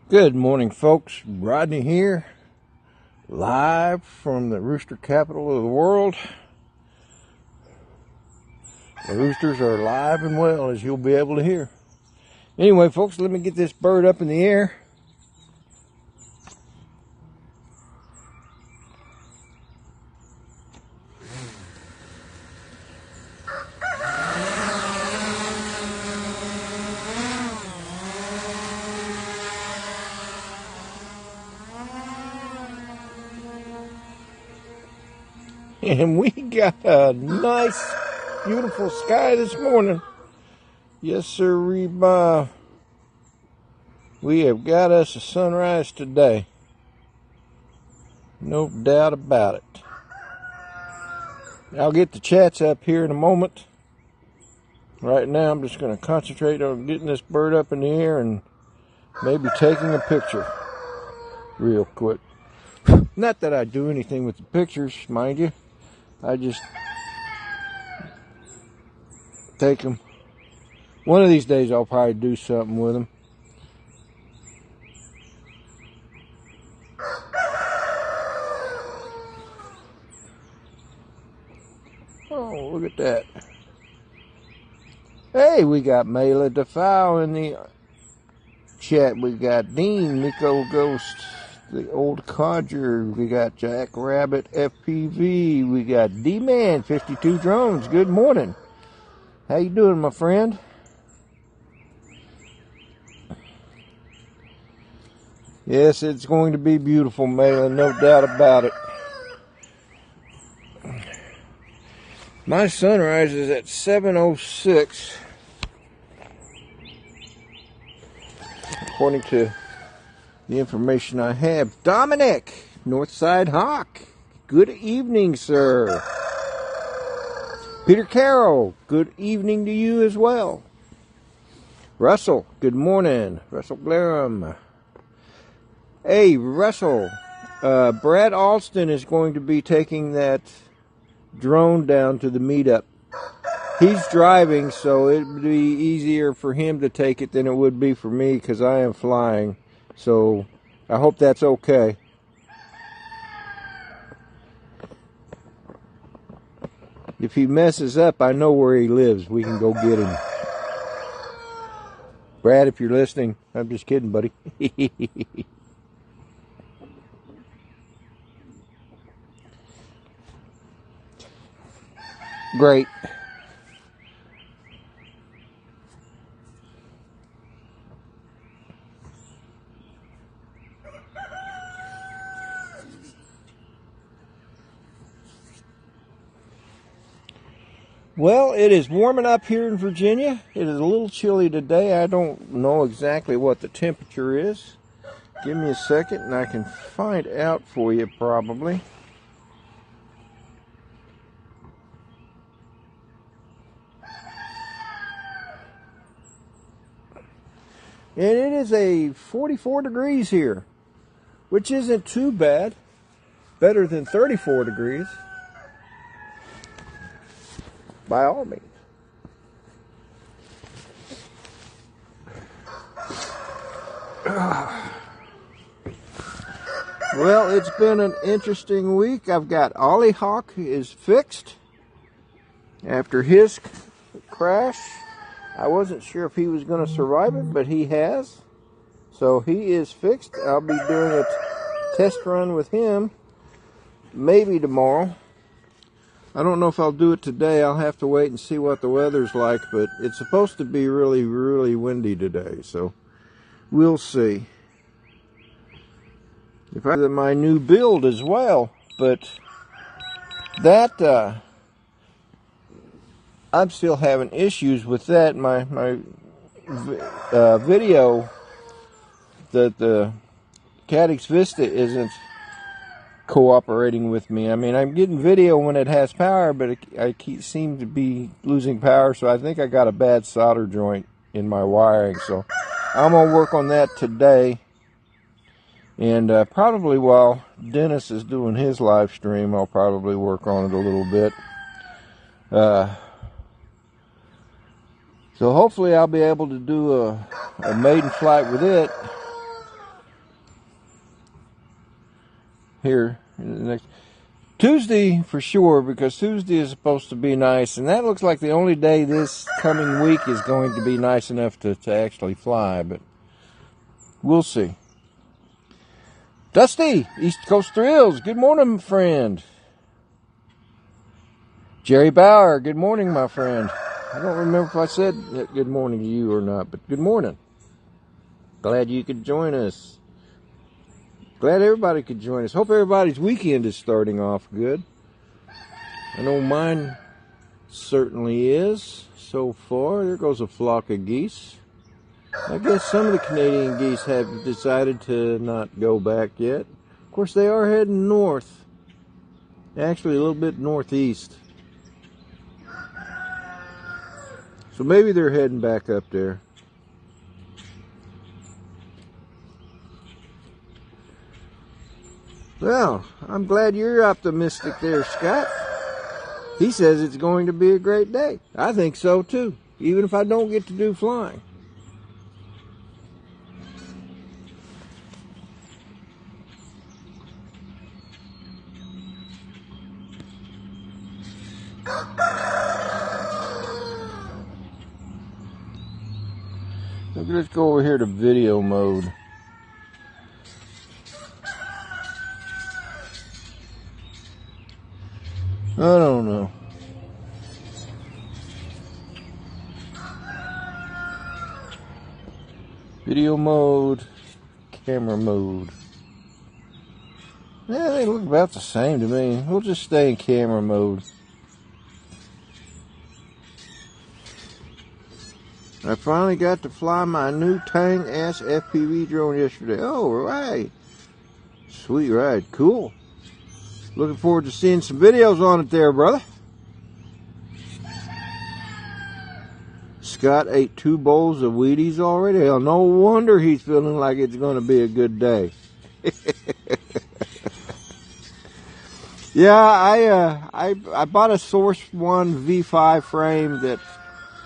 Good morning, folks. Rodney here, live from the rooster capital of the world. The roosters are alive and well, as you'll be able to hear. Anyway, folks, let me get this bird up in the air. And we got a nice, beautiful sky this morning. Yes, sir, Reba. We have got us a sunrise today. No doubt about it. I'll get the chats up here in a moment. Right now, I'm just going to concentrate on getting this bird up in the air and maybe taking a picture real quick. Not that I do anything with the pictures, mind you. I just take them. One of these days I'll probably do something with them. Oh, look at that. Hey, we got Mela DeFow in the chat. We got Dean, Nico Ghost, the old codger. We got Jack Rabbit FPV. We got D-Man 52 Drones. Good morning. How you doing, my friend? Yes, it's going to be beautiful, Mela, no doubt about it. My sunrise is at 7:06. According to the information I have. Dominic, Northside Hawk. Good evening, sir. Peter Carroll, good evening to you as well. Russell, good morning. Russell Glarum. Hey, Russell. Brad Alston is going to be taking that drone down to the meetup. He's driving, so it would be easier for him to take it than it would be for me because I am flying. So I hope that's okay. If he messes up, I know where he lives. We can go get him. Brad, if you're listening, I'm just kidding, buddy. Great. Well, it is warming up here in Virginia. It is a little chilly today. I don't know exactly what the temperature is. Give me a second and I can find out for you probably. And it is a 44 degrees here, which isn't too bad. Better than 34 degrees. By all means. Well, it's been an interesting week. I've got Ollie Hawk is fixed after his crash. I wasn't sure if he was going to survive it, but he has. So he is fixed. I'll be doing a test run with him maybe tomorrow. I don't know if I'll do it today. I'll have to wait and see what the weather's like, but it's supposed to be really, really windy today, so we'll see. If I do my new build as well, but that I'm still having issues with that. My video that the Cadix Vista isn't cooperating with me. I mean, I'm getting video when it has power, but I seem to be losing power, so I think I got a bad solder joint in my wiring. So I'm going to work on that today. And probably while Dennis is doing his live stream, I'll probably work on it a little bit. So hopefully I'll be able to do a maiden flight with it here in the next Tuesday for sure, because Tuesday is supposed to be nice, and that looks like the only day this coming week is going to be nice enough to actually fly, but we'll see. Dusty, East Coast Thrills, good morning, friend. Jerry Bauer, good morning, my friend. I don't remember if I said good morning to you or not, but good morning. Glad you could join us. Glad everybody could join us. Hope everybody's weekend is starting off good. I know mine certainly is so far. There goes a flock of geese. I guess some of the Canadian geese have decided to not go back yet. Of course, they are heading north. Actually, a little bit northeast. So maybe they're heading back up there. Well, I'm glad you're optimistic there, Scott. He says it's going to be a great day. I think so too, even if I don't get to do flying. Let's go over here to video mode. I don't know. Video mode, camera mode. Yeah, they look about the same to me. We'll just stay in camera mode. I finally got to fly my new Tang-ass FPV drone yesterday. Oh, right. Sweet ride. Cool. Looking forward to seeing some videos on it there, brother. Scott ate 2 bowls of Wheaties already. Hell, no wonder he's feeling like it's going to be a good day. Yeah, I bought a Source 1 V5 frame that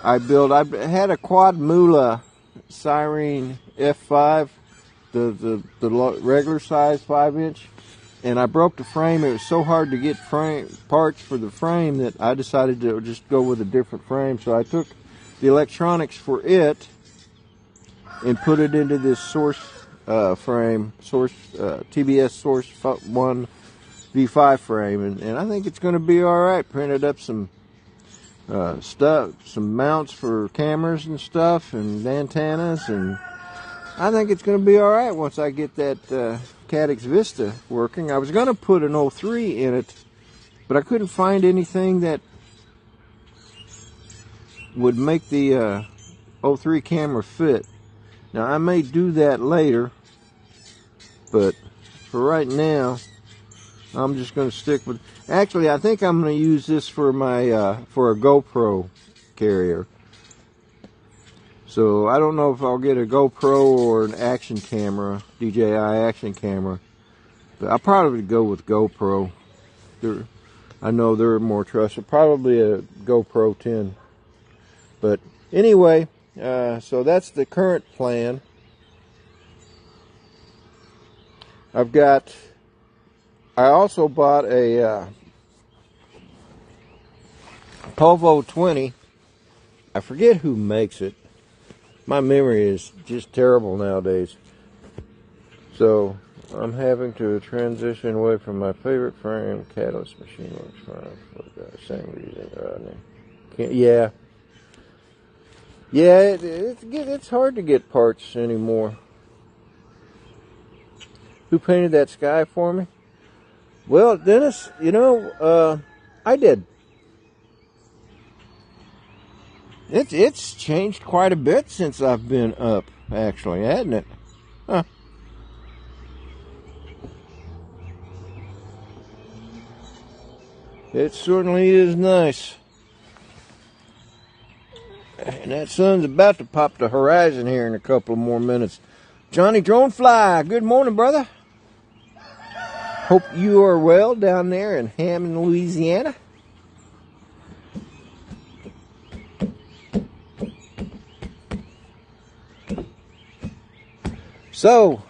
I built. I had a Quad Mula Cyrene F5, the regular size 5-inch, and I broke the frame. It was so hard to get parts for the frame that I decided to just go with a different frame. So I took the electronics for it and put it into this Source frame, TBS Source 1 V5 frame, and I think it's going to be all right. Printed up some stuff, some mounts for cameras and stuff, and antennas, and I think it's going to be all right once I get that Cadix Vista working. I was going to put an 03 in it, but I couldn't find anything that would make the 03 camera fit. Now I may do that later, but for right now I'm just going to stick with. Actually, I think I'm going to use this for my for a GoPro carrier. So I don't know if I'll get a GoPro or an action camera, DJI action camera, but I'll probably go with GoPro. I know they're more trusted. Probably a GoPro 10. But anyway, so that's the current plan. I also bought a Povo 20. I forget who makes it. My memory is just terrible nowadays. So I'm having to transition away from my favorite frame. Catalyst machine works fine for the same reason, Rodney. Yeah, it's hard to get parts anymore. Who painted that sky for me? Well, Dennis, I did. It's changed quite a bit since I've been up, actually, hasn't it? Huh. It certainly is nice. And that sun's about to pop the horizon here in a couple of more minutes. Johnny Dronefly, good morning, brother. Hope you are well down there in Hammond, Louisiana. So,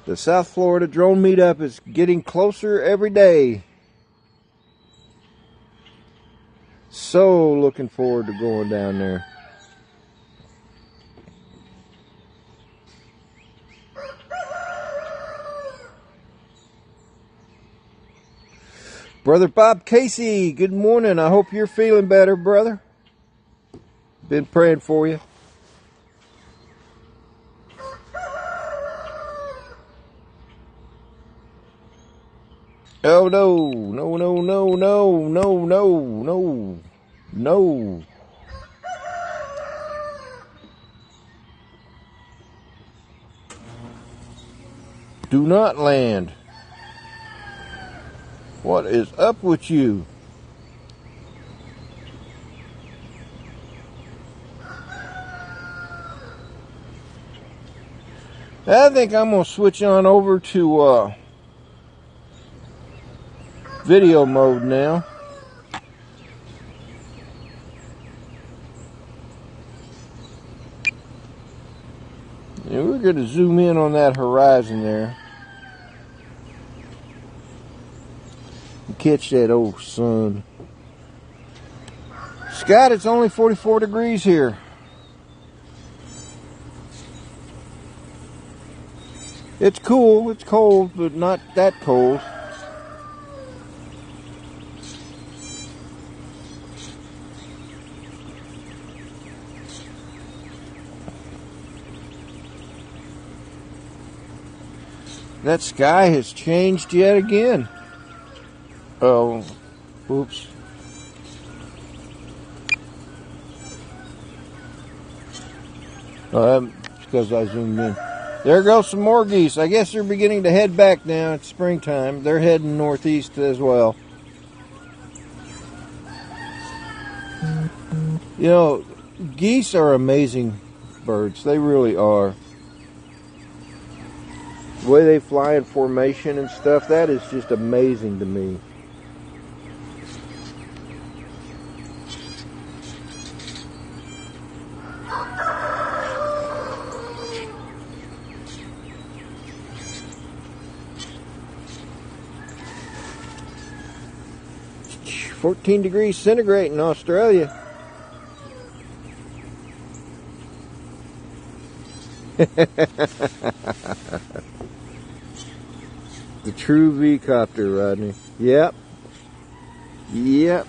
The South Florida drone meetup is getting closer every day. So looking forward to going down there. Brother Bob Casey, good morning. I hope you're feeling better, brother. Been praying for you. Oh no, no, no, no, no, no, no, no, no. Do not land. What is up with you? I think I'm going to switch on over to video mode now. And we're going to zoom in on that horizon there. And catch that old sun. Scott, it's only 44 degrees here. It's cool, it's cold, but not that cold. That sky has changed yet again. Oh, oops. Because I zoomed in. There goes some more geese. I guess they're beginning to head back now. It's springtime. They're heading northeast as well. You know, geese are amazing birds. They really are. The way they fly in formation and stuff, that is just amazing to me. $14 degrees centigrade in Australia. The true V-copter, Rodney. Yep. Yep.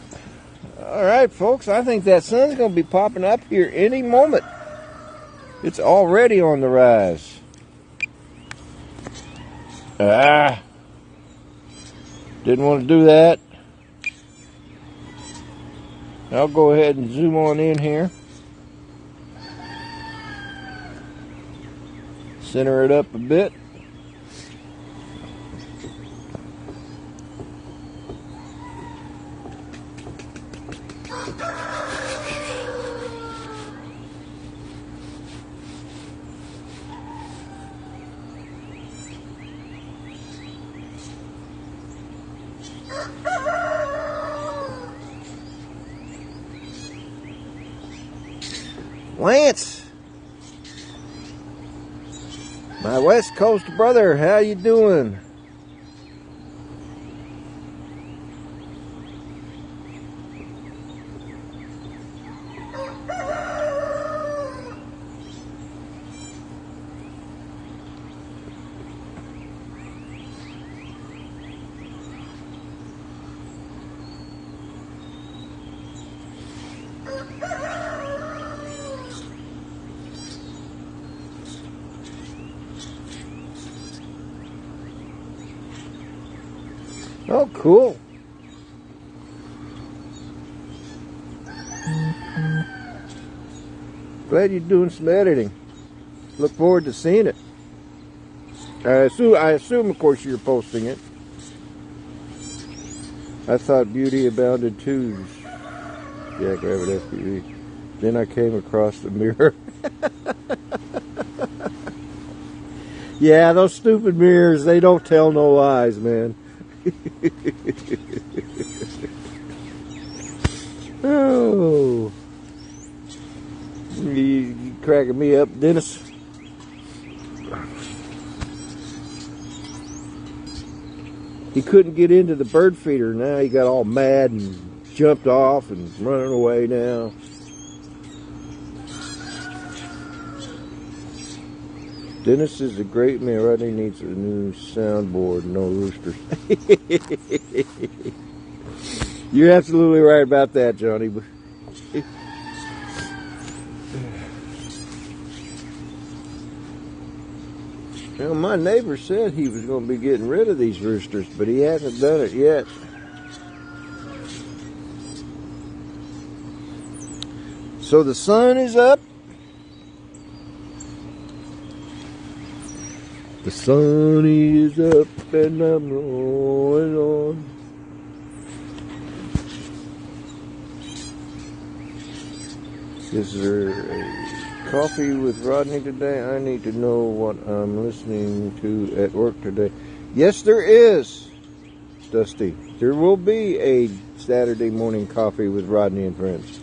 Alright, folks. I think that sun's going to be popping up here any moment. It's already on the rise. Didn't want to do that. I'll go ahead and zoom on in here. Center it up a bit. Lance, my West Coast brother, how you doing? Oh, cool. Glad you're doing some editing. Look forward to seeing it. I assume, of course, you're posting it. I thought beauty abounded too. Yeah, grab it SPV. Then I came across the mirror. Yeah, those stupid mirrors, they don't tell no lies, man. Oh, you cracking me up, Dennis. he couldn't get into the bird feeder. Now he got all mad and jumped off and running away now. Dennis is a great man. Rodney needs a new soundboard. No roosters. You're absolutely right about that, Johnny. Well, my neighbor said he was going to be getting rid of these roosters, but he hasn't done it yet. So the sun is up. The sun is up and I'm rolling on. Is there a coffee with Rodney today? I need to know what I'm listening to at work today. Yes, there is, Dusty. There will be a Saturday morning coffee with Rodney and friends.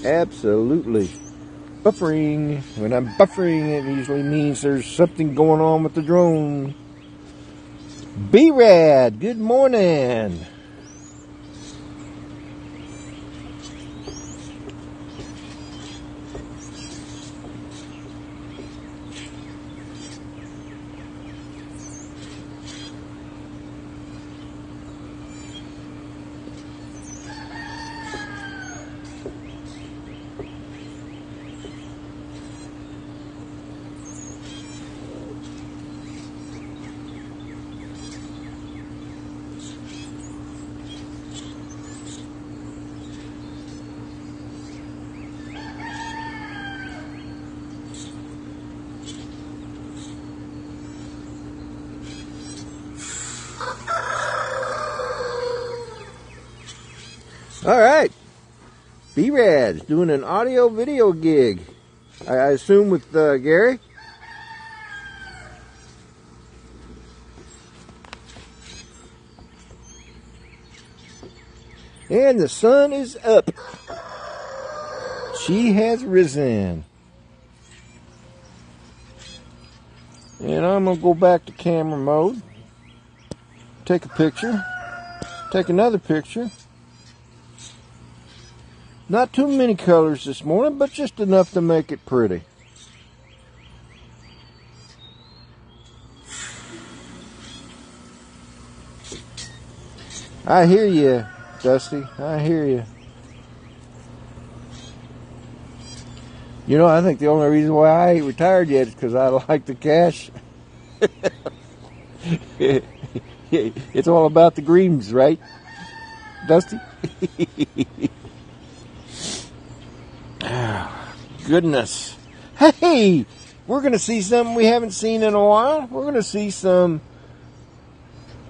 Absolutely. Buffering. When I'm buffering, it usually means there's something going on with the drone. B-Rad, good morning. All right, B-Rad's doing an audio video gig. I assume with Gary. And the sun is up. She has risen. And I'm going to go back to camera mode. Take a picture. Take another picture. Not too many colors this morning, but just enough to make it pretty. I hear you, Dusty. I hear you. You know, I think the only reason why I ain't retired yet is because I like the cash. It's all about the greens, right, Dusty? Goodness. Hey, we're going to see something we haven't seen in a while. We're going to see some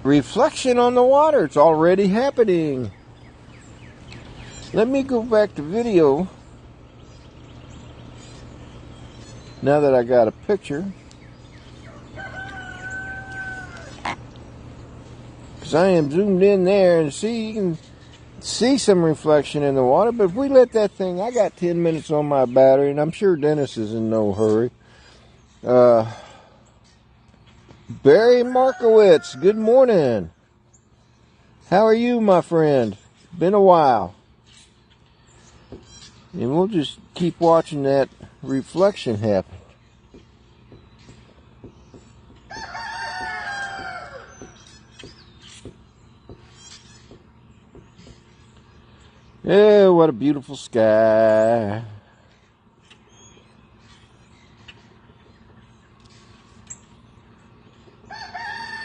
reflection on the water. It's already happening. Let me go back to video. Now that I got a picture. Because I am zoomed in there and see, you can see some reflection in the water, but if we let that thing, I got 10 minutes on my battery, and I'm sure Dennis is in no hurry. Barry Markowitz, good morning. How are you, my friend? Been a while. And we'll just keep watching that reflection happen. Yeah, what a beautiful sky.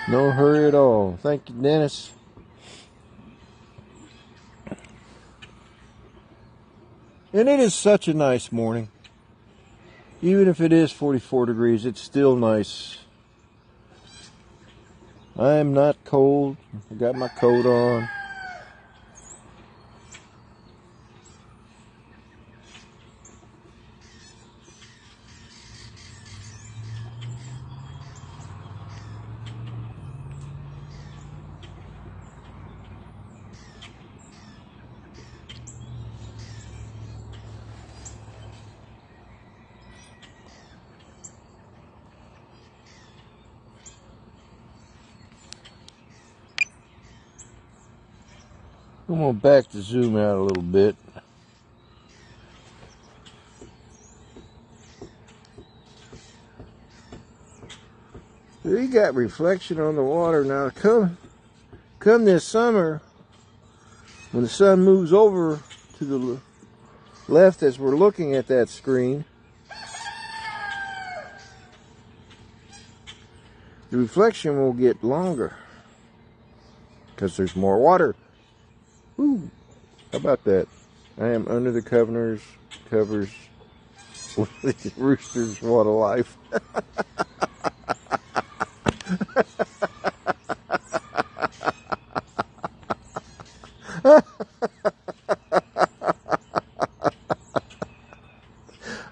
No hurry at all. Thank you, Dennis. And it is such a nice morning. Even if it is 44 degrees, it's still nice. I am not cold. I got my coat on. I'm going to back the zoom out a little bit. So you got reflection on the water. Now come this summer, when the sun moves over to the left as we're looking at that screen, the reflection will get longer because there's more water. Woo. How about that? I am under the covers with the roosters. What a life.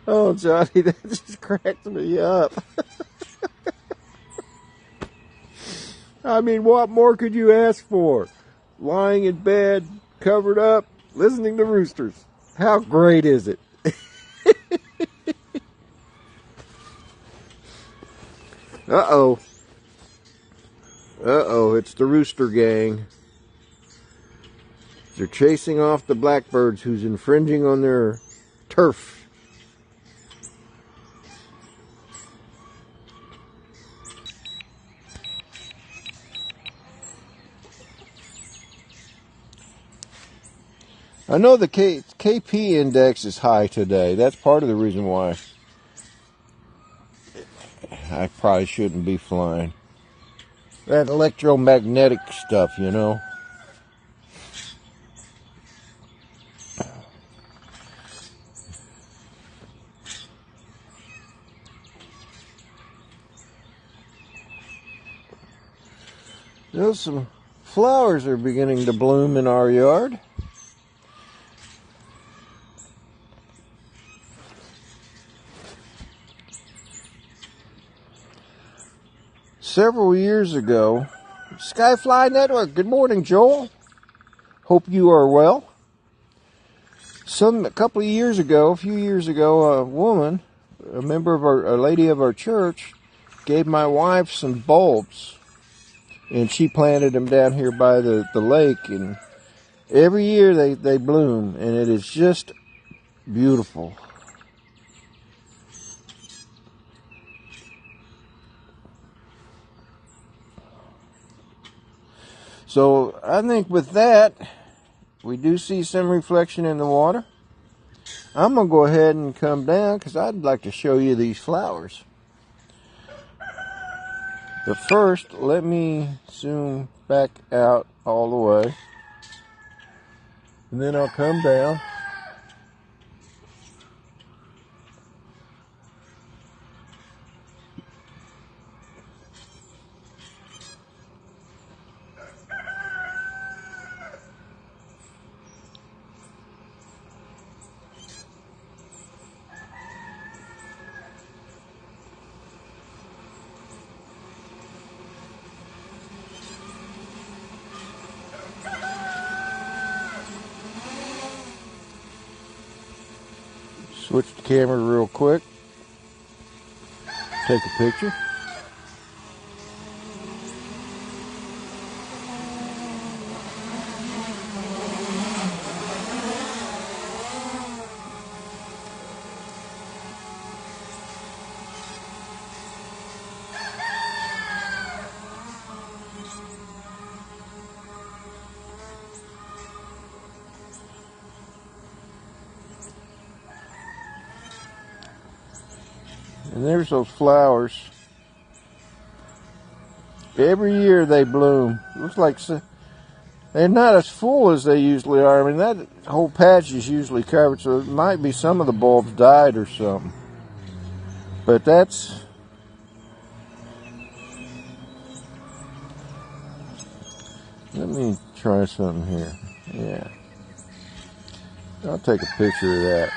Oh, Johnny, that just cracked me up. I mean, what more could you ask for? Lying in bed, covered up, listening to roosters. How great is it? Uh-oh. Uh-oh, it's the rooster gang. They're chasing off the blackbirds who's infringing on their turf. I know the KP index is high today. That's part of the reason why I probably shouldn't be flying. That electromagnetic stuff, you know. There's some flowers are beginning to bloom in our yard. Several years ago, Skyfly Network. Good morning, Joel. Hope you are well. A few years ago, a woman, a lady of our church, gave my wife some bulbs, and she planted them down here by the lake. And every year they bloom, and it is just beautiful. So I think with that, we do see some reflection in the water. I'm going to go ahead and come down because I'd like to show you these flowers. But first, let me zoom back out all the way. And then I'll come down. Switch the camera real quick. Take a picture. And there's those flowers. Every year they bloom. Looks like they're not as full as they usually are. I mean, that whole patch is usually covered, so it might be some of the bulbs died or something. But that's... Let me try something here. Yeah. I'll take a picture of that.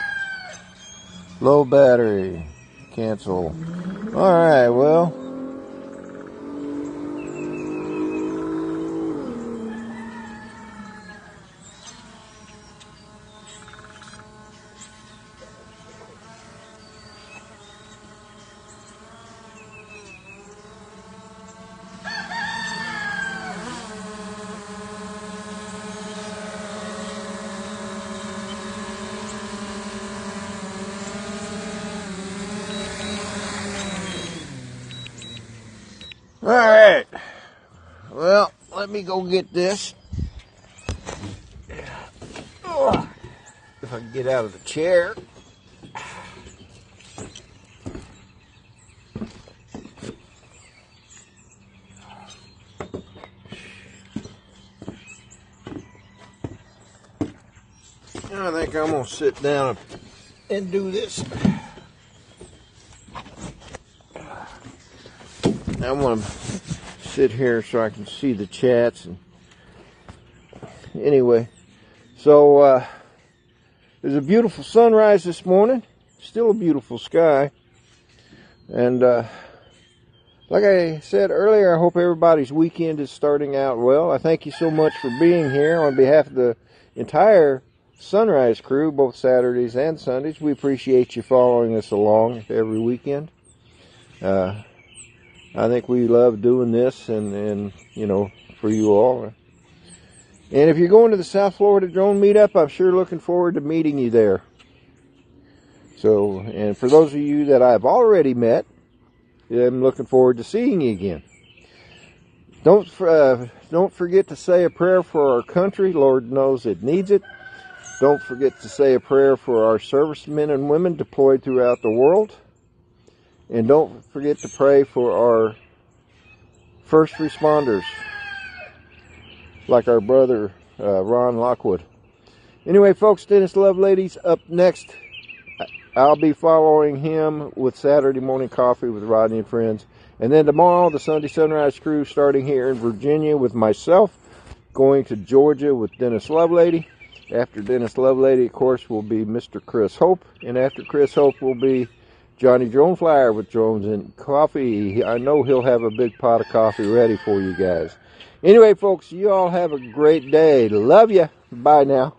Low battery. Cancel. Alright, well. Alright. Well, let me go get this. If I can get out of the chair. I think I'm going to sit down and do this. I want to sit here so I can see the chats. And anyway, so there's a beautiful sunrise this morning. Still a beautiful sky. And like I said earlier, I hope everybody's weekend is starting out well. I thank you so much for being here on behalf of the entire Sunrise crew, both Saturdays and Sundays. We appreciate you following us along every weekend. I think we love doing this and you know, for you all. And if you're going to the South Florida Drone Meetup, I'm sure looking forward to meeting you there. So, and for those of you that I've already met, I'm looking forward to seeing you again. Don't forget to say a prayer for our country. Lord knows it needs it. Don't forget to say a prayer for our servicemen and women deployed throughout the world. And don't forget to pray for our first responders, like our brother Ron Lockwood. Anyway, folks, Dennis Lovelady's up next. I'll be following him with Saturday Morning Coffee with Rodney and Friends. And then tomorrow, the Sunday Sunrise crew starting here in Virginia with myself, going to Georgia with Dennis Lovelady. After Dennis Lovelady, of course, will be Mr. Chris Hope. And after Chris Hope will be Johnny Drone Flyer with Drones and Coffee. I know he'll have a big pot of coffee ready for you guys. Anyway, folks, you all have a great day. Love ya. Bye now.